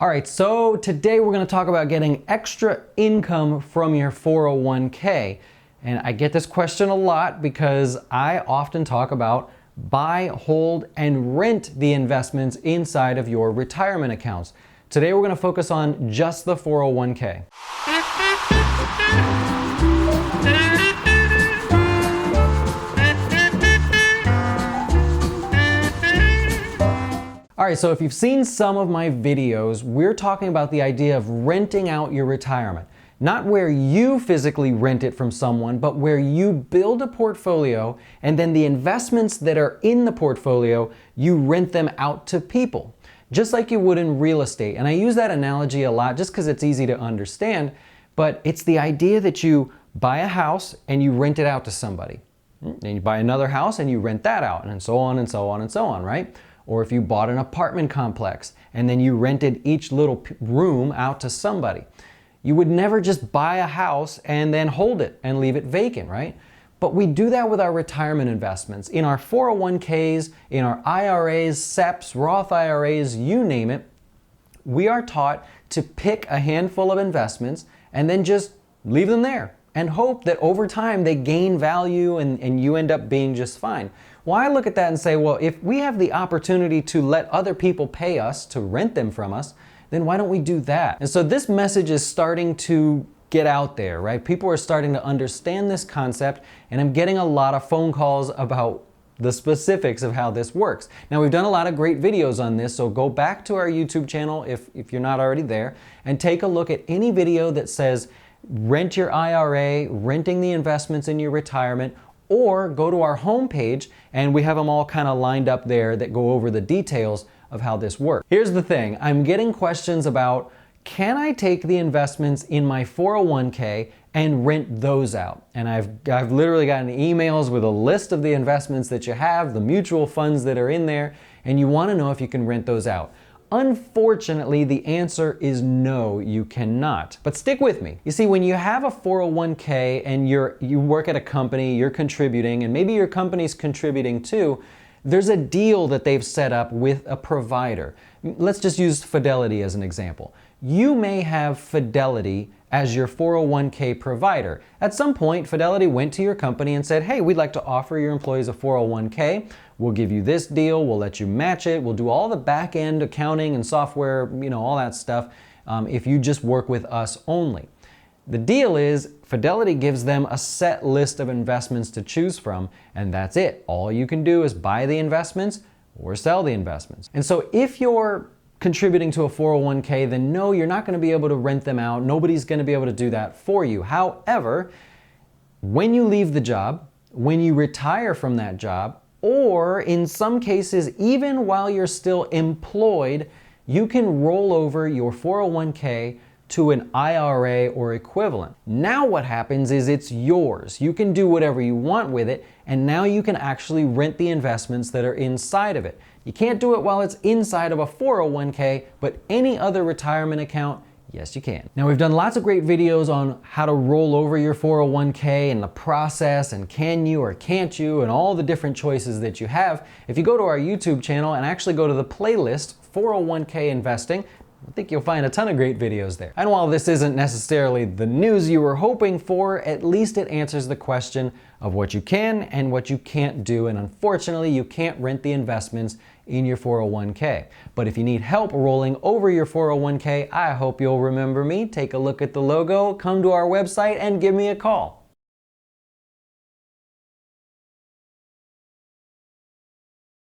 All right, so today we're going to talk about getting extra income from your 401k. And I get this question a lot because I often talk about buy, hold, and rent the investments inside of your retirement accounts. Today we're going to focus on just the 401k. All right, so if you've seen some of my videos, we're talking about the idea of renting out your retirement. Not where you physically rent it from someone, but where you build a portfolio and then the investments that are in the portfolio, you rent them out to people, just like you would in real estate. And I use that analogy a lot just because it's easy to understand, but it's the idea that you buy a house and you rent it out to somebody. And you buy another house and you rent that out, and so on and so on and so on, right? Or if you bought an apartment complex and then you rented each little room out to somebody. You would never just buy a house and then hold it and leave it vacant, right? But we do that with our retirement investments. In our 401ks, in our IRAs, SEPs, Roth IRAs, you name it, we are taught to pick a handful of investments and then just leave them there and hope that over time they gain value and you end up being just fine. Well, I look at that and say, well, if we have the opportunity to let other people pay us to rent them from us, then why don't we do that? And so this message is starting to get out there, right? People are starting to understand this concept, and I'm getting a lot of phone calls about the specifics of how this works. Now, we've done a lot of great videos on this, so go back to our YouTube channel if you're not already there, and take a look at any video that says rent your IRA, renting the investments in your retirement, or go to our homepage and we have them all kind of lined up there that go over the details of how this works. Here's the thing, I'm getting questions about, can I take the investments in my 401k and rent those out? And I've literally gotten emails with a list of the investments that you have, the mutual funds that are in there, and you want to know if you can rent those out. Unfortunately, the answer is no, you cannot. But stick with me. You see, when you have a 401k and you work at a company, you're contributing, and maybe your company's contributing too, there's a deal that they've set up with a provider. Let's just use Fidelity as an example. You may have Fidelity as your 401k provider. At some point, Fidelity went to your company and said, hey, we'd like to offer your employees a 401k. We'll give you this deal, we'll let you match it, we'll do all the back-end accounting and software, all that stuff, if you just work with us only. The deal is Fidelity gives them a set list of investments to choose from, and that's it. All you can do is buy the investments or sell the investments. And so if you're contributing to a 401k, then no, you're not going to be able to rent them out. Nobody's going to be able to do that for you. However, when you leave the job, when you retire from that job, or in some cases, even while you're still employed, you can roll over your 401k to an IRA or equivalent. Now what happens is it's yours. You can do whatever you want with it, and now you can actually rent the investments that are inside of it. You can't do it while it's inside of a 401k, but any other retirement account, yes, you can. Now, we've done lots of great videos on how to roll over your 401k and the process, and can you or can't you, and all the different choices that you have. If you go to our YouTube channel and actually go to the playlist 401k investing, I think you'll find a ton of great videos there. And while this isn't necessarily the news you were hoping for, at least it answers the question of what you can and what you can't do. And unfortunately, you can't rent the investments in your 401k. But if you need help rolling over your 401k, I hope you'll remember me. Take a look at the logo, come to our website, and give me a call.